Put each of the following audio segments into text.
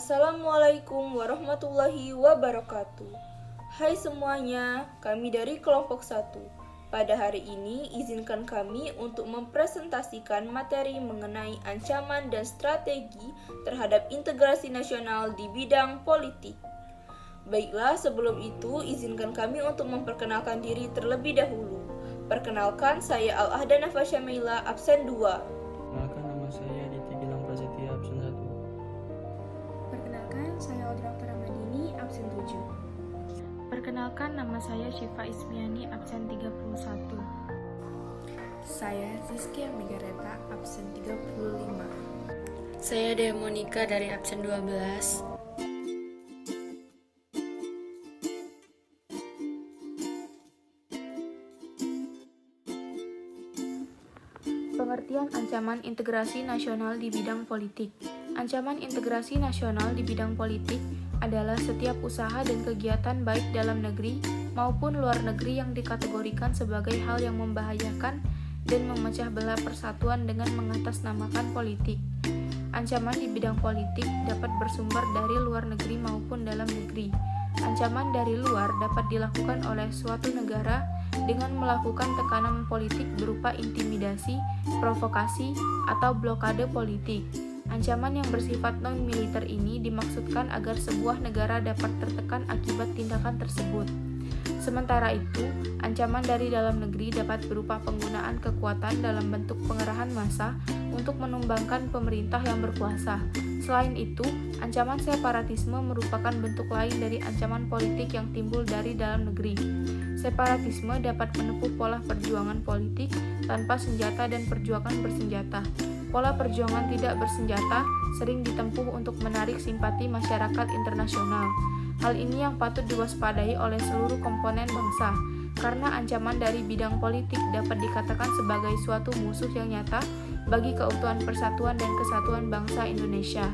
Assalamualaikum warahmatullahi wabarakatuh. Hai semuanya, kami dari kelompok 1. Pada hari ini, izinkan kami untuk mempresentasikan materi mengenai ancaman dan strategi terhadap integrasi nasional di bidang politik. Baiklah, sebelum itu, izinkan kami untuk memperkenalkan diri terlebih dahulu. Perkenalkan, saya Al-Ahdan Nafasyameila, absen 2. Perkenalkan, nama saya Diti Gilang Prasetya, absen 1. Perkenalkan, saya Audrey Oktora Madini, absen 7. Perkenalkan, nama saya Syifa Ismiani, absen 31. Saya Zizkia Megareta, absen 35. Saya Dea Monika dari absen 12. Pengertian ancaman integrasi nasional di bidang politik. Ancaman integrasi nasional di bidang politik adalah setiap usaha dan kegiatan baik dalam negeri maupun luar negeri yang dikategorikan sebagai hal yang membahayakan dan memecah belah persatuan dengan mengatasnamakan politik. Ancaman di bidang politik dapat bersumber dari luar negeri maupun dalam negeri. Ancaman dari luar dapat dilakukan oleh suatu negara dengan melakukan tekanan politik berupa intimidasi, provokasi, atau blokade politik. Ancaman yang bersifat non-militer ini dimaksudkan agar sebuah negara dapat tertekan akibat tindakan tersebut. Sementara itu, ancaman dari dalam negeri dapat berupa penggunaan kekuatan dalam bentuk pengerahan massa untuk menumbangkan pemerintah yang berkuasa. Selain itu, ancaman separatisme merupakan bentuk lain dari ancaman politik yang timbul dari dalam negeri. Separatisme dapat menempuh pola perjuangan politik tanpa senjata dan perjuangan bersenjata. Pola perjuangan tidak bersenjata sering ditempuh untuk menarik simpati masyarakat internasional. Hal ini yang patut diwaspadai oleh seluruh komponen bangsa, karena ancaman dari bidang politik dapat dikatakan sebagai suatu musuh yang nyata bagi keutuhan persatuan dan kesatuan bangsa Indonesia.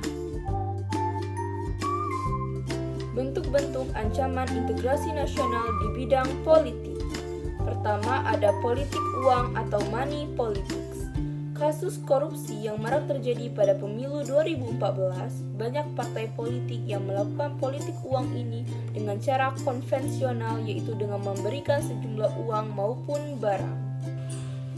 Bentuk-bentuk ancaman integrasi nasional di bidang politik. Pertama, ada politik uang atau money politics. Kasus korupsi yang marak terjadi pada pemilu 2014, banyak partai politik yang melakukan politik uang ini dengan cara konvensional, yaitu dengan memberikan sejumlah uang maupun barang.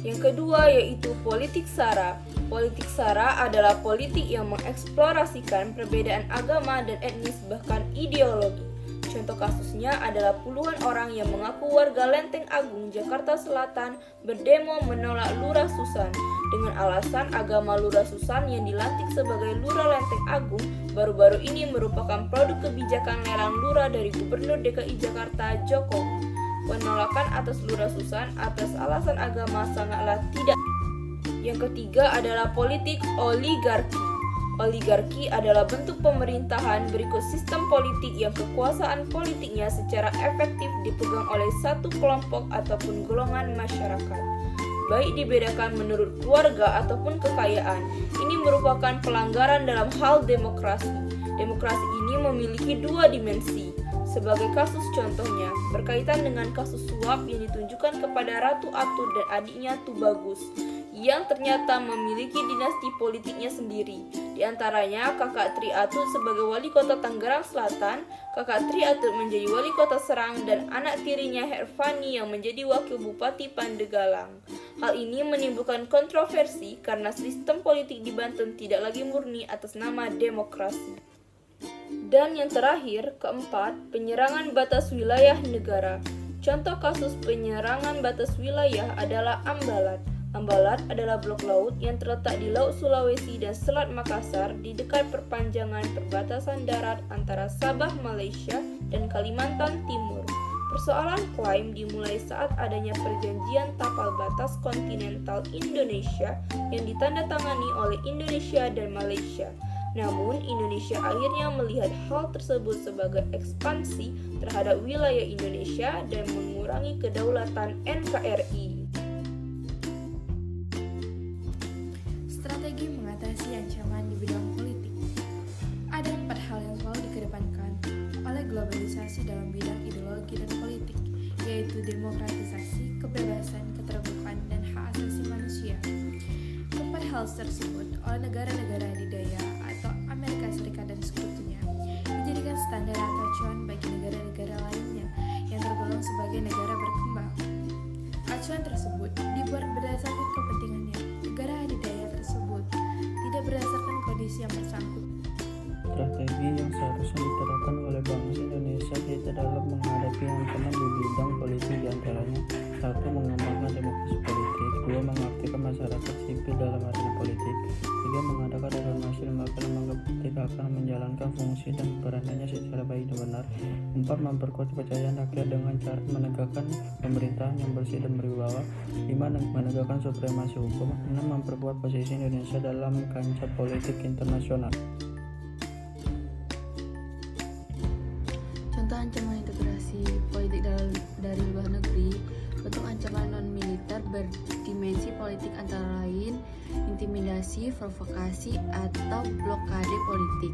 Yang kedua yaitu politik SARA. Politik SARA adalah politik yang mengeksplorasikan perbedaan agama dan etnis bahkan ideologi. Contoh kasusnya adalah puluhan orang yang mengaku warga Lenteng Agung, Jakarta Selatan berdemo menolak Lurah Susan dengan alasan agama Lurah Susan yang dilantik sebagai Lurah Lenteng Agung baru-baru ini merupakan produk kebijakan lelang lurah dari Gubernur DKI Jakarta Jokowi. Penolakan atas Lurah Susan atas alasan agama sangatlah tidak. Yang ketiga adalah politik oligarki. Oligarki adalah bentuk pemerintahan berikut sistem politik yang kekuasaan politiknya secara efektif dipegang oleh satu kelompok ataupun golongan masyarakat. Baik dibedakan menurut keluarga ataupun kekayaan, ini merupakan pelanggaran dalam hal demokrasi. Demokrasi ini memiliki dua dimensi. Sebagai kasus contohnya, berkaitan dengan kasus suap yang ditunjukkan kepada Ratu Atut dan adiknya Tubagus, yang ternyata memiliki dinasti politiknya sendiri. Di antaranya, kakak Tri Atut sebagai wali kota Tangerang Selatan, kakak Tri Atut menjadi wali kota Serang, dan anak tirinya Herfani yang menjadi wakil bupati Pandeglang. Hal ini menimbulkan kontroversi karena sistem politik di Banten tidak lagi murni atas nama demokrasi. Dan yang terakhir, keempat, penyerangan batas wilayah negara. Contoh kasus penyerangan batas wilayah adalah Ambalat. Ambalat adalah blok laut yang terletak di Laut Sulawesi dan Selat Makassar di dekat perpanjangan perbatasan darat antara Sabah, Malaysia dan Kalimantan Timur. Persoalan klaim dimulai saat adanya perjanjian tapal batas kontinental Indonesia yang ditandatangani oleh Indonesia dan Malaysia. Namun, Indonesia akhirnya melihat hal tersebut sebagai ekspansi terhadap wilayah Indonesia dan mengurangi kedaulatan NKRI. Strategi mengatasi ancaman di bidang politik. Ada 4 hal yang selalu dikedepankan oleh globalisasi dalam bidang ideologi dan politik, yaitu demokratisasi, kebebasan, keterbukaan, dan hak asasi manusia. Keempat hal tersebut oleh negara-negara adidaya atau Amerika Serikat dan sekutunya sebagai negara berkembang. Acuan tersebut dibuat berdasarkan kepentingannya negara adidaya tersebut, tidak berdasarkan kondisi yang bersangkutan. Strategi yang seharusnya diterapkan oleh bangsa Indonesia kita dalam menghadapi ancaman di bidang politik diantaranya: 1. Mengembangkan demokrasi politik. 2. Mengaktifkan masyarakat sipil dalam arena politik. 3. Mengadakan reformasi lembaga-lembaga politik akan menjalankan fungsi dan peranannya secara baik dan benar. 4. Memperkuat kepercayaan rakyat dengan cara menegakkan pemerintahan yang bersih dan berwibawa. 5. Menegakkan supremasi hukum. 6. Memperkuat posisi Indonesia dalam kancah politik internasional. Contoh ancaman integrasi politik dari luar negeri. Bentuk ancaman non-militer berdimensi politik antara lain intimidasi, provokasi, atau blokade politik.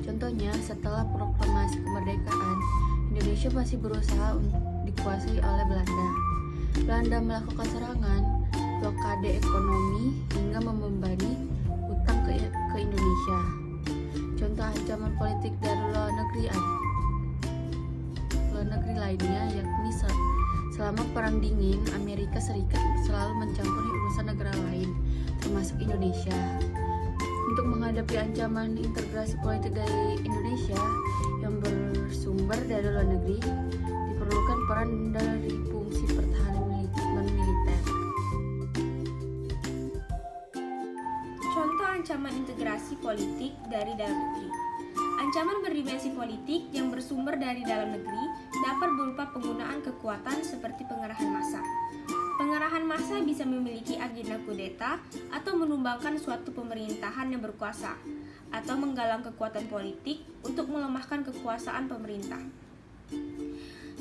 Contohnya, setelah proklamasi kemerdekaan, Indonesia masih berusaha dikuasai oleh Belanda. Belanda melakukan serangan, blokade ekonomi, hingga membebani utang ke Indonesia. Contoh ancaman politik dari luar negeri lainnya yakni selama Perang Dingin, Amerika Serikat selalu mencampuri urusan negara lain, termasuk Indonesia. Untuk menghadapi ancaman integrasi politik dari Indonesia yang bersumber dari luar negeri, diperlukan peran dari fungsi pertahanan non-militer. Contoh ancaman integrasi politik dari dalam negeri. Ancaman berdimensi politik yang bersumber dari dalam negeri dapat berupa penggunaan kekuatan seperti pengerahan massa. Pengerahan massa bisa memiliki agenda kudeta atau menumbangkan suatu pemerintahan yang berkuasa, atau menggalang kekuatan politik untuk melemahkan kekuasaan pemerintah.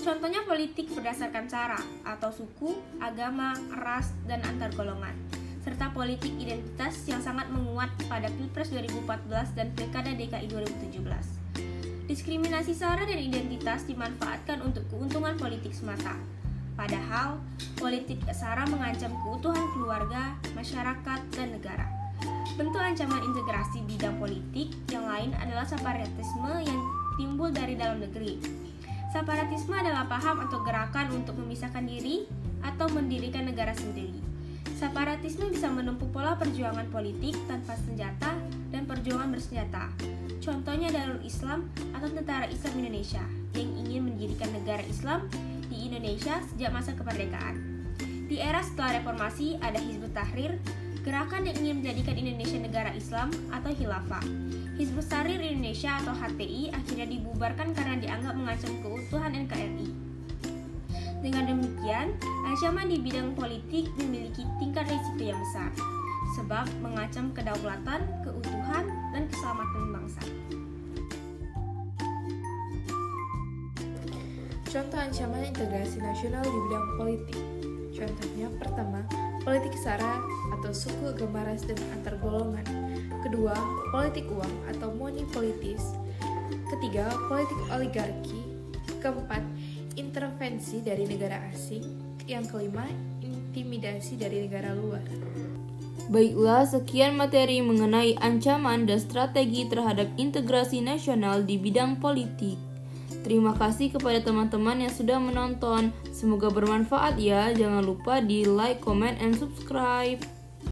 Contohnya politik berdasarkan sara atau suku, agama, ras, dan antar golongan, serta politik identitas yang sangat menguat pada Pilpres 2014 dan Pilkada DKI 2017. Diskriminasi sara dan identitas dimanfaatkan untuk keuntungan politik semata. Padahal, politik sara mengancam keutuhan keluarga, masyarakat, dan negara. Bentuk ancaman integrasi bidang politik yang lain adalah separatisme yang timbul dari dalam negeri. Separatisme adalah paham atau gerakan untuk memisahkan diri atau mendirikan negara sendiri. Separatisme bisa menempuh pola perjuangan politik tanpa senjata dan perjuangan bersenjata. Contohnya Darul Islam atau Tentara Islam Indonesia yang ingin mendirikan negara Islam di Indonesia sejak masa kemerdekaan. Di era setelah reformasi ada Hizbut Tahrir, gerakan yang ingin menjadikan Indonesia negara Islam atau Khilafah. Hizbut Tahrir Indonesia atau HTI akhirnya dibubarkan karena dianggap mengancam keutuhan NKRI. Dengan demikian, ancaman di bidang politik memiliki tingkat risiko yang besar, sebab mengancam kedaulatan, keutuhan, dan keselamatan bangsa. Contoh ancaman integrasi nasional di bidang politik. Contohnya, pertama, politik sara atau suku, agama, ras, dan antar golongan. Kedua, politik uang atau money politis. Ketiga, politik oligarki. Keempat, intervensi dari negara asing. Yang kelima, intimidasi dari negara luar. Baiklah, sekian materi mengenai ancaman dan strategi terhadap integrasi nasional di bidang politik. Terima kasih kepada teman-teman yang sudah menonton. Semoga bermanfaat ya. Jangan lupa di like, comment, and subscribe.